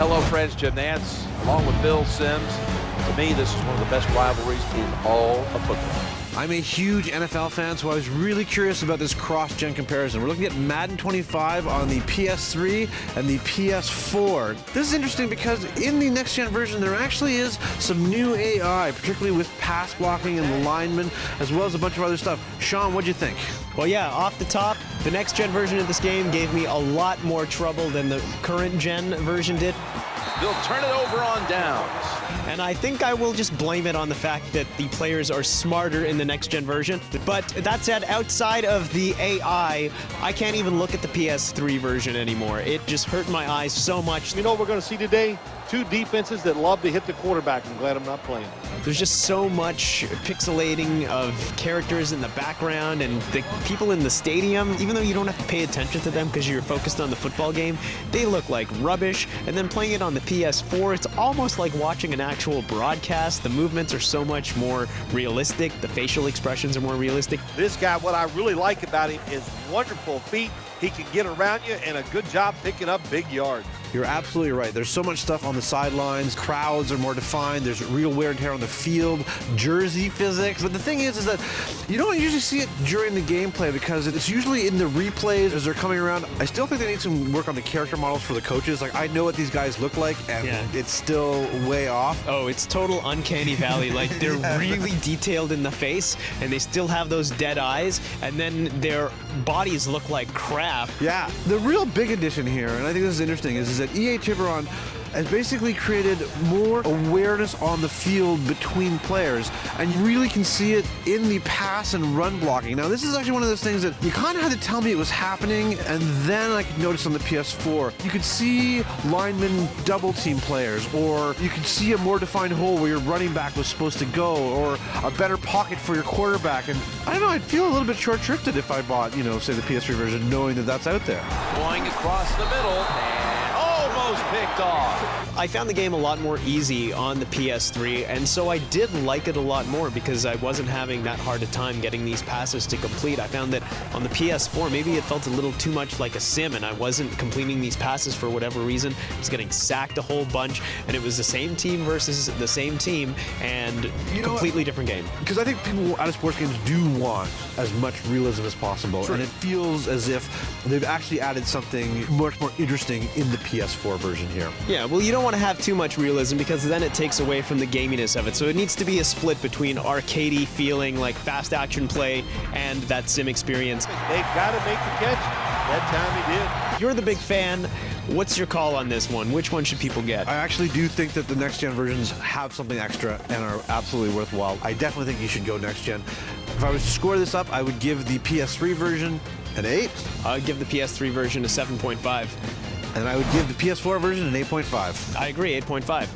hello friends, Jim Nance, along with Bill Sims. To me, this is one of the best rivalries in all of football. I'm a huge NFL fan, so I was really curious about this cross-gen comparison. We're looking at Madden 25 on the PS3 and the PS4. This is interesting because in the next-gen version, there actually is some new AI, particularly with pass blocking and linemen, as well as a bunch of other stuff. Shaun, what'd you think? Well, yeah, off the top, the next-gen version of this game gave me a lot more trouble than the current-gen version did. They'll turn it over on downs. And I think I will just blame it on the fact that the players are smarter in the next-gen version. But that said, outside of the AI, I can't even look at the PS3 version anymore. It just hurt my eyes so much. You know what we're going to see today? Two defenses that love to hit the quarterback. I'm glad I'm not playing. There's just so much pixelating of characters in the background and the people in the stadium. Even though you don't have to pay attention to them because you're focused on the football game, they look like rubbish. And then playing it on the PS4, it's almost like watching an actual broadcast. The movements are so much more realistic. The facial expressions are more realistic. This guy, what I really like about him is wonderful feet. He can get around you and a good job picking up big yards. You're absolutely right. There's so much stuff on the sidelines. Crowds are more defined. There's real wear and tear on the field, jersey physics. But the thing is that you don't usually see it during the gameplay because it's usually in the replays as they're coming around. I still think they need some work on the character models for the coaches. Like, I know what these guys look like, and it's still way off. Oh, it's total uncanny valley. Like, they're really detailed in the face, and they still have those dead eyes, and then their bodies look like crap. Yeah. The real big addition here, and I think this is interesting, is that EA Tiburon has basically created more awareness on the field between players, and you really can see it in the pass and run blocking. Now, this is actually one of those things that you kind of had to tell me it was happening, and then I could notice on the PS4. You could see linemen double team players, or you could see a more defined hole where your running back was supposed to go, or a better pocket for your quarterback. And I don't know, I'd feel a little bit short-shrifted if I bought, say the PS3 version, knowing that that's out there. Going across the middle and almost picked off. I found the game a lot more easy on the PS3, and so I did like it a lot more because I wasn't having that hard a time getting these passes to complete. I found that on the PS4, maybe it felt a little too much like a sim, and I wasn't completing these passes for whatever reason. I was getting sacked a whole bunch, and it was the same team versus the same team, and completely different game. Because I think people out of sports games do want as much realism as possible, and it feels as if they've actually added something much more interesting in the PS4 version here. Yeah, well, you don't want to have too much realism because then it takes away from the gaminess of it. So it needs to be a split between arcadey feeling like fast action play and that sim experience. They've got to make the catch. That time he did. You're the big fan. What's your call on this one? Which one should people get? I actually do think that the next-gen versions have something extra and are absolutely worthwhile. I definitely think you should go next-gen. If I was to score this up, I would give the PS3 version an 8. I would give the PS3 version a 7.5. And I would give the PS4 version an 8.5. I agree, 8.5.